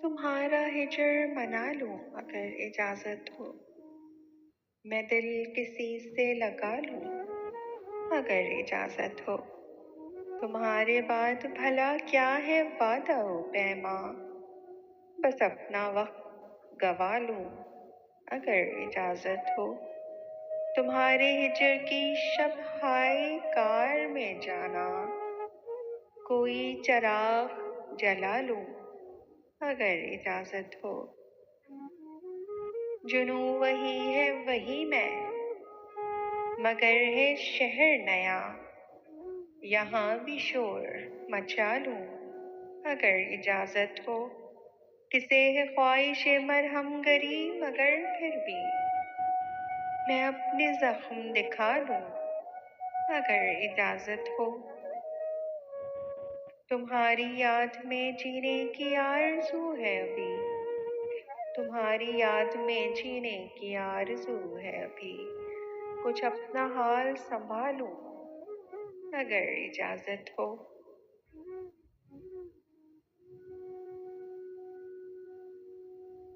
تمہارا ہجر منا لوں اگر اجازت ہو، میں دل کسی سے لگا لوں اگر اجازت ہو۔ تمہارے بعد بھلا کیا ہے وعدہ و پیماں، بس اپنا وقت گوا لوں اگر اجازت ہو۔ تمہارے ہجر کی شب ہائے کار میں جانا، کوئی چراغ جلا لوں اگر اجازت ہو۔ جنوں وہی ہے وہی میں، مگر ہے شہر نیا، یہاں بھی شور مچا لوں اگر اجازت ہو۔ کسے ہے خواہش مرہم گری مگر پھر بھی میں اپنے زخم دکھا لوں اگر اجازت ہو۔ تمہاری یاد میں جینے کی آرزو ہے ابھی، تمہاری یاد میں جینے کی آرزو ہے ابھی، کچھ اپنا حال سنبھالوں اگر اجازت ہو۔